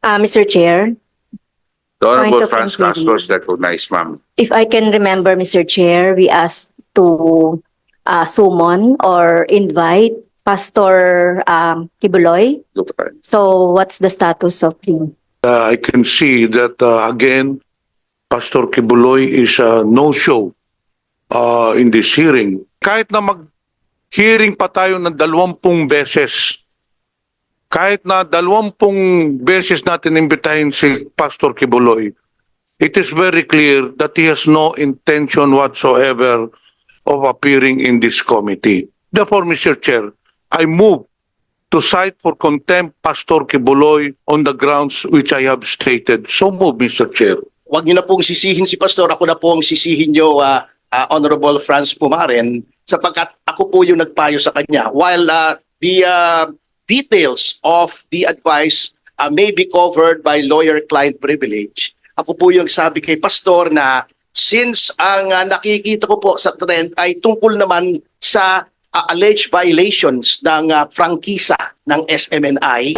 Mr. Chair, The Honorable Point of Franz inquiry. Castro is recognized, ma'am. if I can remember, Mr. Chair, we asked to summon or invite Pastor Quiboloy. Look at that. So what's the status of him? I can see that again, Pastor Quiboloy is no-show in this hearing. Kahit na mag-hearing pa tayo ng 20 beses, kahit na 20 beses natin imbitahin si Pastor Quiboloy, it is very clear that he has no intention whatsoever of appearing in this committee. Therefore, Mr. Chair, I move to cite for contempt Pastor Quiboloy on the grounds which I have stated. So move, Mr. Chair. Huwag niyo na pong sisihin si Pastor. Ako na po ang sisihin niyo, Honorable Franz Pumaren, sapagkat ako po yung nagpayo sa kanya. While the details of the advice may be covered by lawyer-client privilege, ako po yung sabi kay Pastor na since ang nakikita ko po sa trend ay tungkol naman sa alleged violations ng prangkisa ng SMNI.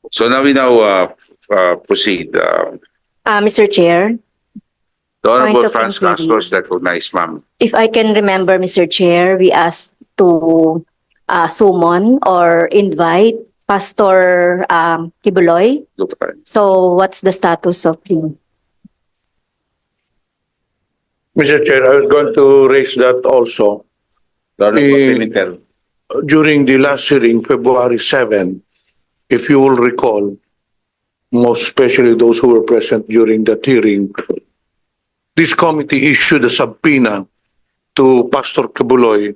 So now we proceed. Mr. Chair, The Honorable Point of Franz inquiry. Castro is recognized, ma'am. if I can remember, Mr. Chair, we asked to summon or invite Pastor Quiboloy. Look at that. So what's the status of him? Mr. Chair, I was going to raise that also. The Honorable Eh, Pimentel. During the last hearing, February 7, if you will recall, most especially those who were present during that hearing, this committee issued a subpoena to Pastor Quiboloy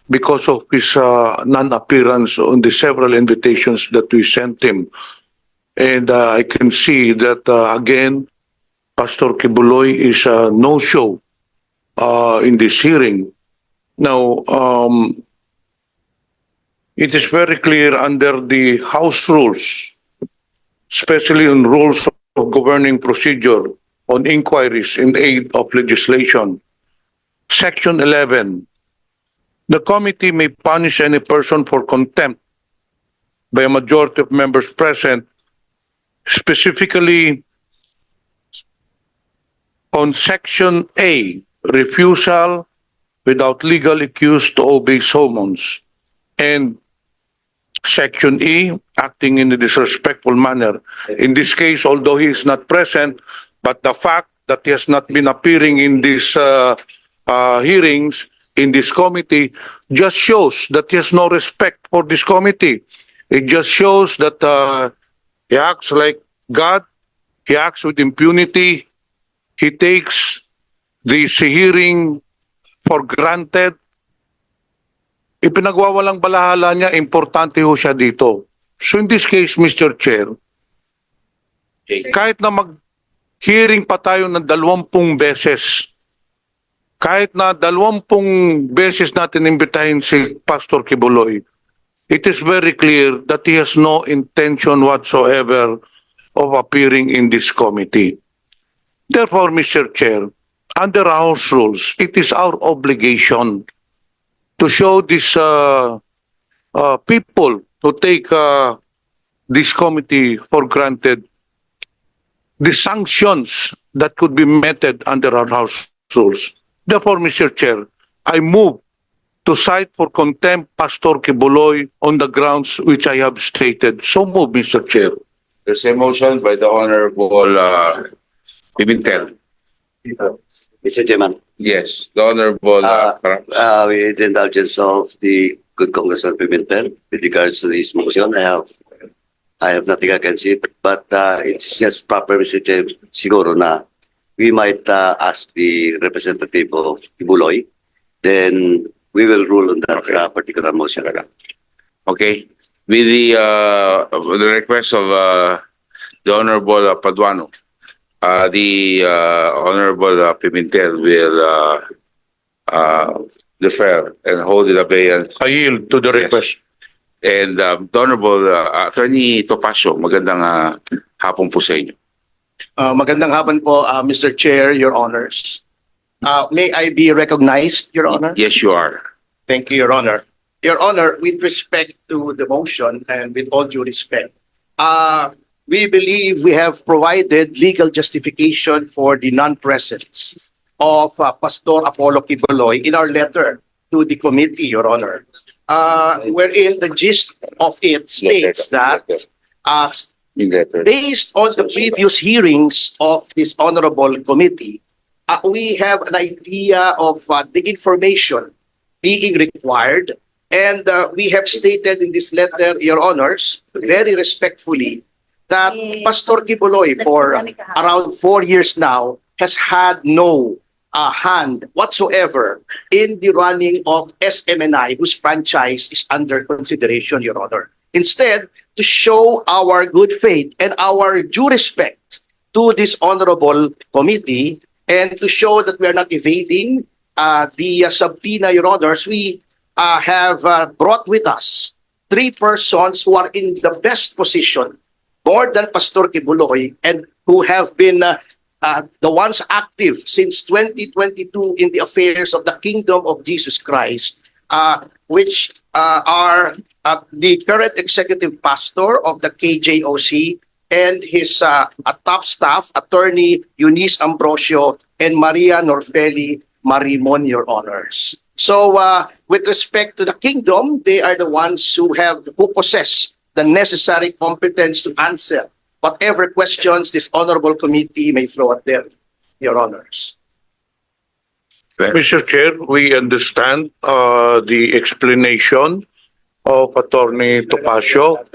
because of his non-appearance on the several invitations that we sent him. And I can see that, again, Pastor Quiboloy is no-show in this hearing. Now, it is very clear under the House rules, especially on rules of governing procedure on inquiries in aid of legislation. Section 11, the committee may punish any person for contempt by a majority of members present, specifically on Section A, refusal without legal excuse to obey summons, and Section E, acting in a disrespectful manner. In this case, although he is not present, but the fact that he has not been appearing in these hearings, in this committee, just shows that he has no respect for this committee. It just shows that he acts like God, he acts with impunity, he takes this hearing for granted. Ipinagwawalang balahala niya, importante ho siya dito. So in this case, Mr. Chair, kahit na mag-hearing pa tayo ng 20 beses, kahit na 20 beses natin imbitahin si Pastor Quiboloy, it is very clear that he has no intention whatsoever of appearing in this committee. Therefore, Mr. Chair, under House rules, it is our obligation to show these people to take this committee for granted the sanctions that could be meted under our House rules. Therefore, Mr. Chair, I move to cite for contempt Pastor Quiboloy on the grounds which I have stated. So move, Mr. Chair. There's a motion by the Honorable Pimentel. Mr. Chairman, Yes, the Honorable with the indulgence of the good Congressman Pimentel, with regards to this motion, I have nothing against it, but it's just proper, Mr. Chair, siguro na we might ask the representative of Quiboloy, then we will rule on that particular motion. Okay. With the request of the Honorable Paduano, the Honorable Pimentel will defer and hold in abeyance. I yield to the request. And the Honorable Attorney Topacio, magandang hapon po sa inyo. Magandang hapon po, Mr. Chair, Your Honors. May I be recognized, Your Honor? Yes, you are. Thank you, Your Honor. Your Honor, with respect to the motion and with all due respect, we believe we have provided legal justification for the non-presence of Pastor Apollo Quiboloy in our letter to the committee, Your Honor, wherein the gist of it states that based on the previous hearings of this honorable committee, we have an idea of the information being required, and we have stated in this letter, Your Honors, very respectfully, that Pastor Quiboloy for around 4 years now has had no hand whatsoever in the running of SMNI, whose franchise is under consideration, Your Honor. Instead, to show our good faith and our due respect to this honorable committee, and to show that we are not evading the subpoena, Your Honors, we have brought with us 3 persons who are in the best position, more than Pastor Quiboloy, and who have been the ones active since 2022 in the affairs of the Kingdom of Jesus Christ, which are the current executive pastor of the KJOC and his top staff, Attorney Eunice Ambrosio and Maria Norfeli Marimon, Your Honors. So with respect to the kingdom, they are the ones who possess the necessary competence to answer whatever questions this honorable committee may throw at them, Your Honors. Mr. Chair, we understand the explanation of Attorney Topacio,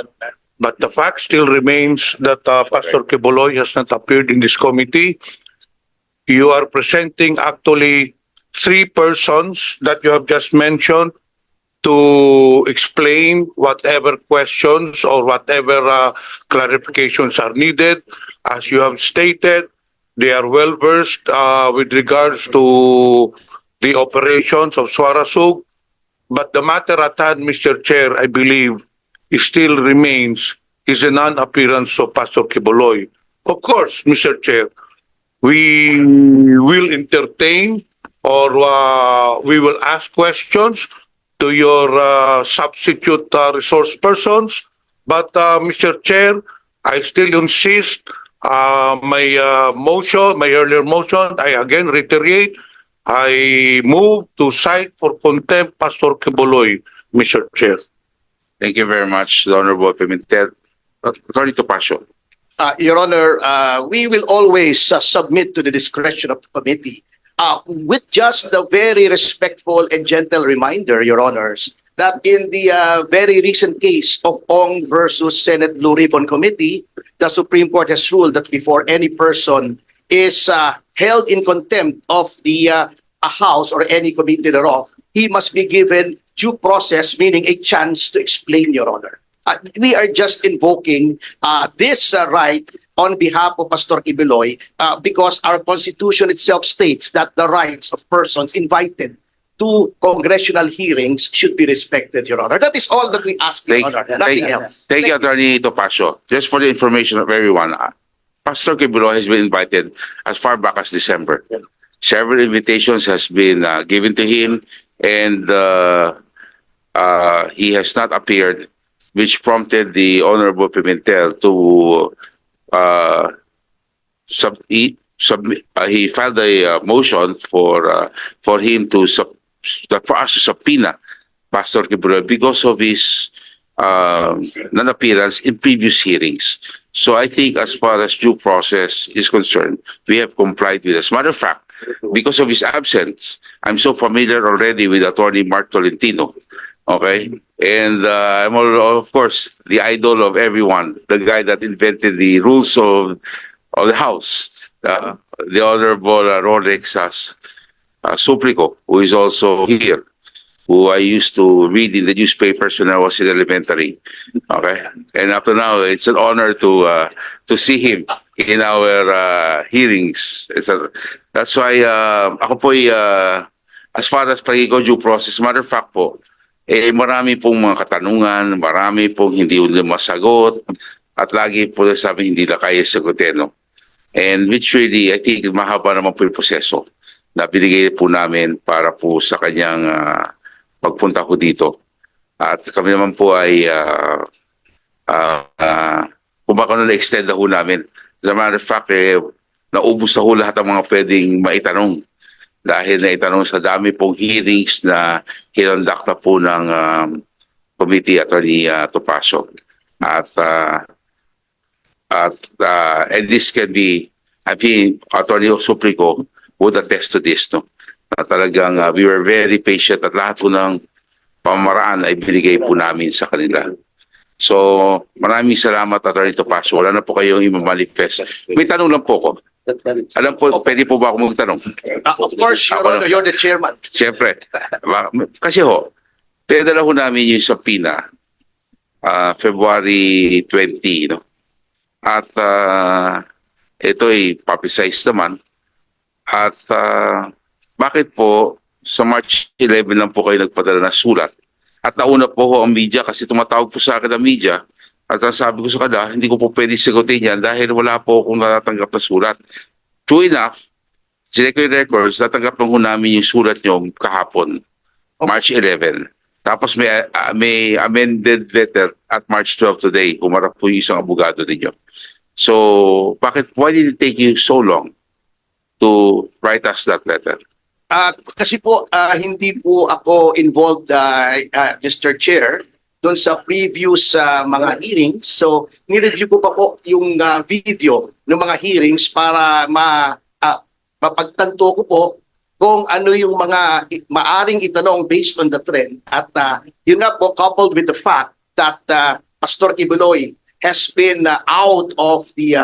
but the fact still remains that Pastor Quiboloy has not appeared in this committee. You are presenting actually 3 persons that you have just mentioned to explain whatever questions or whatever clarifications are needed. As you have stated, they are well versed with regards to the operations of Suarasug. But the matter at hand, Mr. Chair, I believe, still remains is a non-appearance of Pastor Quiboloy. Of course, Mr. Chair, we will entertain or we will ask questions to your substitute resource persons. But Mr. Chair, I still insist my motion, my earlier motion, I again reiterate, I move to cite for contempt Pastor Quiboloy, Mr. Chair. Thank you very much, the Honorable Pimentel. Attorney Topacio. Your Honor, we will always submit to the discretion of the committee with just the very respectful and gentle reminder, Your Honors, that in the very recent case of Cong versus Senate Blue Ribbon Committee, the Supreme Court has ruled that before any person is held in contempt of the a house or any committee thereof, he must be given due process, meaning a chance to explain, Your Honor. We are just invoking this right on behalf of Pastor Quiboloy because our Constitution itself states that the rights of persons invited to congressional hearings should be respected, Your Honor. That is all that we ask, Your Honor. Nothing else. Thank you, Attorney Topacio. Just for the information of everyone, Pastor Quiboloy has been invited as far back as December. Several invitations has been given to him, and he has not appeared, which prompted the Honorable Pimentel to he filed a motion for him to for us to subpoena Pastor Quiboloy because of his non-appearance in previous hearings. So I think as far as due process is concerned, we have complied with it. As a matter of fact, because of his absence, I'm so familiar already with Attorney Mark Tolentino. Okay? And I'm, of course, the idol of everyone, the guy that invented the rules of the House, the Honorable Rolex Suplico, who is also here, who I used to read in the newspapers when I was in elementary. Okay? And up to now, it's an honor to see him in our hearings. That's why ako po as far as pagiging due process, matter of fact po, marami pong mga katanungan, marami pong hindi masagot, at lagi po sabi hindi na kaya sagutin. No? And which really, I think, mahaba naman po yung proseso. na binigay po namin para po sa kanyang pagpunta ko dito. At kami naman po ay kung baka na-extend na ho namin. As a matter of fact, naubos na ho lahat ang mga pwedeng maitanong dahil naitanong sa dami pong hearings na hinondak na po ng committee attorney Topacio. And this can be, I think, Attorney Suplico would attest to this, no? Na talagang we were very patient at lahat po ng pamamaraan ay binigay po namin sa kanila. So, maraming salamat, Attorney Topacio. Wala na po kayong i-manifest. May tanong lang po ko. Alam po, pwede po ba ako magtanong? Of course, Your Honor, you're the chairman. Siyempre. Kasi ho, pinadala ho namin yung subpoena February 20, no? At ito ay publicized naman. At bakit po sa March 11 lang po kayo nagpadala ng sulat? At nauna po ho ang media kasi tumatawag po sa akin ang media. At ang sabi ko sa kanila, hindi ko po pwede sagutin yan dahil wala po akong natatanggap na sulat. True enough, sila ko yung records, natanggap lang ho namin yung sulat nyo kahapon, March 11. Tapos may amended letter at March 12 today. Humarap po yung isang abogado ninyo. So, why did it take you so long to write us that letter? Kasi po, hindi po ako involved, Mr. Chair, doon sa previous mga hearings. So, nireview ko pa po yung video ng mga hearings para mapagtanto ko po kung ano yung mga maaring itanong based on the trend. At yun nga po, coupled with the fact that Pastor Quiboloy has been out of the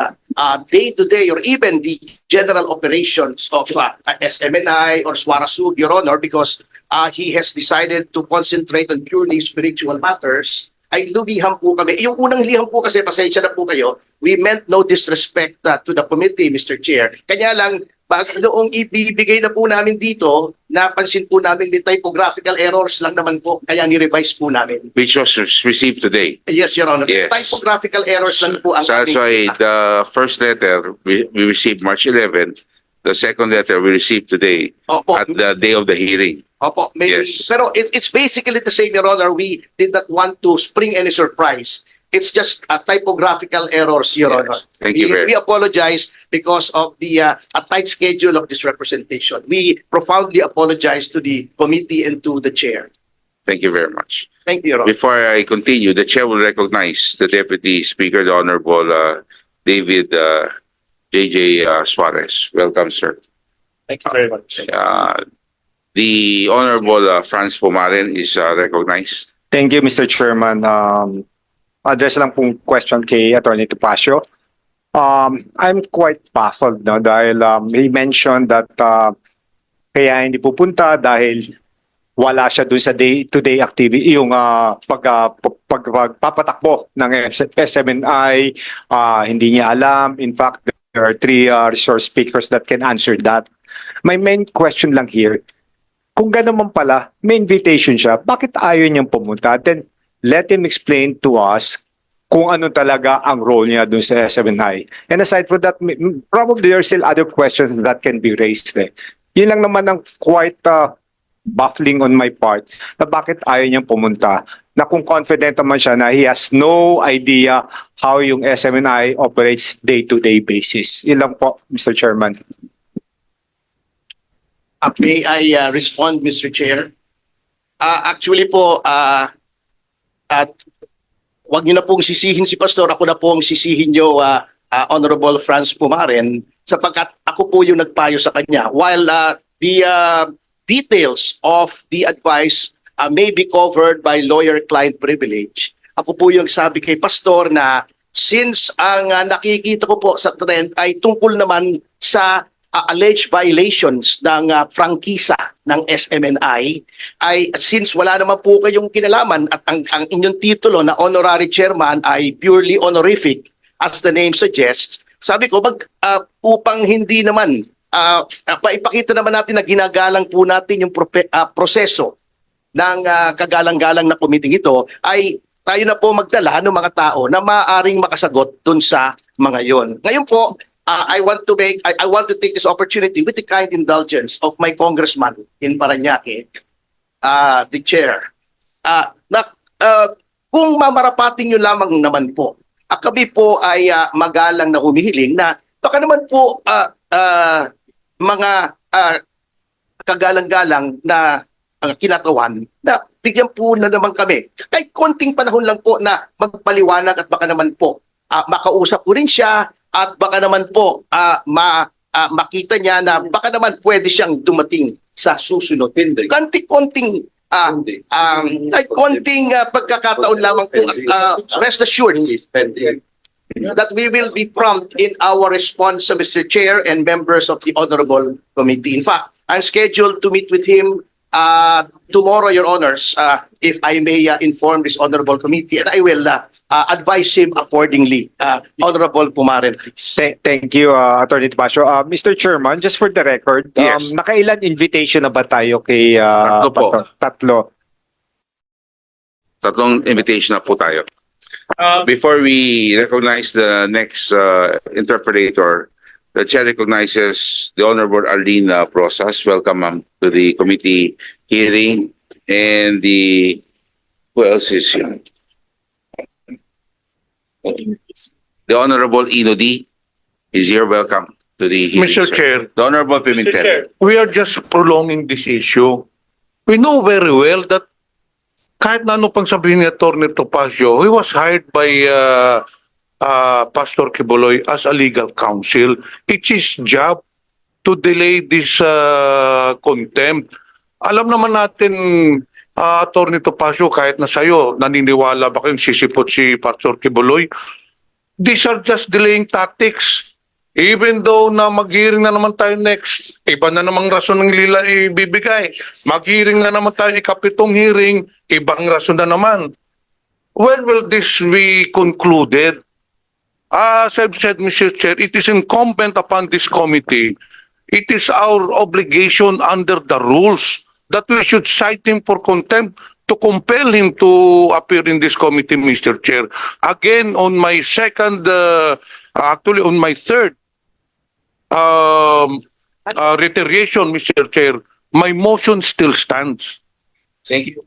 day-to-day or even the general operations of SMNI or Suarasug, Your Honor, because he has decided to concentrate on purely spiritual matters, ay lumiham po kami. Yung unang liham po kasi, pasensya na po kayo, we meant no disrespect to the committee, Mr. Chair. Kanya lang, noong ibibigay na po namin dito, napansin po namin may typographical errors lang naman po, kaya ni-revise po namin. Which was received today. Yes, Your Honor. Yes. Typographical errors lang po ang So that's why the first letter we received March 11, the second letter we received today Opo. at the day of the hearing. Opo, maybe. Yes. Pero it's basically the same, Your Honor. We did not want to spring any surprise. It's just typographical errors, Your Honor. Thank you very We apologize because of the a tight schedule of this representation. We profoundly apologize to the committee and to the chair. Thank you very much. Thank you, Your Honor. Before I continue, the chair will recognize the Deputy Speaker, the Honorable David J.J. Suarez. Welcome, sir. Thank you very much. The Honorable Franz Pumaren is recognized. Thank you, Mr. Chairman. Address lang pong question kay Attorney Topacio. I'm quite baffled no, dahil he mentioned that kaya hindi pupunta dahil wala siya dun sa day-to-day activity, yung pagpapatakbo ng SMNI, hindi niya alam. In fact, there are three resource speakers that can answer that. My main question lang here, kung gano'n man pala, may invitation siya, bakit ayaw niyang pumunta? Then, let him explain to us kung ano talaga ang role niya dun sa SMNI. And aside from that, probably there are still other questions that can be raised. Yun lang naman ang quite baffling on my part na bakit ayaw niyang pumunta. Na kung confident naman siya na he has no idea how yung SMNI operates day-to-day basis. Yun lang po, Mr. Chairman. May I respond, Mr. Chair? Actually po, wag niyo na pong sisihin si Pastor, ako na pong sisihin niyo, Honorable Franz Pumaren, sapagkat ako po yung nagpayo sa kanya. While the details of the advice may be covered by lawyer-client privilege, ako po yung sabi kay Pastor na since ang nakikita ko po sa trend ay tungkol naman sa alleged violations ng prangkisa ng SMNI, ay since wala naman po kayong kinalaman at ang inyong titulo na honorary chairman ay purely honorific as the name suggests, sabi ko upang hindi naman maipakita naman natin na ginagalang po natin yung proseso ng kagalang-galang na committee ito, ay tayo na po magdala ng mga tao na maaaring makasagot dun sa mga yon. Ngayon po, I want to take this opportunity with the kind indulgence of my congressman in Parañaque, the chair. Kung mamarapating nyo lamang naman po, kami po ay magalang na humihiling na baka naman po mga kagalang-galang na kinatawan na bigyan po na naman kami. Kahit konting panahon lang po na magpaliwanag at baka naman po makausap ko rin siya at baka naman po makita niya na baka naman pwede siyang dumating sa susunod. Konting-konting kahit konting pagkakataon lamang po, rest assured that we will be prompt in our response, Mr. Chair and members of the Honorable Committee. In fact, I'm scheduled to meet with him tomorrow, Your Honors, if I may inform this Honorable Committee, and I will advise him accordingly. Honorable Pumaren. Thank you, Attorney Tapasio. Mr. Chairman, just for the record, Yes. nakailan invitation na ba tayo kay Tatlo po. Pastor? Tatlo. Tatlong invitation na po tayo. Before we recognize the next interpreter, the chair recognizes the Honorable Arlene Prosas. Welcome, ma'am, to the committee hearing. And who else is here? The Honorable Inodi is here. Welcome to the hearing, Mr. sir. Chair, The Honorable Pimentel. we are just prolonging this issue. We know very well that kahit na ano pang sabihin ni Atty. Topacio, he was hired by Pastor Quiboloy as a legal counsel. It's his job to delay this contempt. Alam naman natin, Atty. Topacio, kahit na sa'yo, naniniwala ba kayong sisipot si Pastor Quiboloy? These are just delaying tactics. Even though na mag-hearing na naman tayo next, iba na namang rason ng lila ibibigay. Mag-hearing na naman tayo ikapitong hearing, ibang rason na naman. When will this be concluded? As I've said, Mr. Chair, it is incumbent upon this committee. It is our obligation under the rules that we should cite him for contempt to compel him to appear in this committee, Mr. Chair. Again, on my on my third reiteration, Mr. Chair, my motion still stands. Thank you.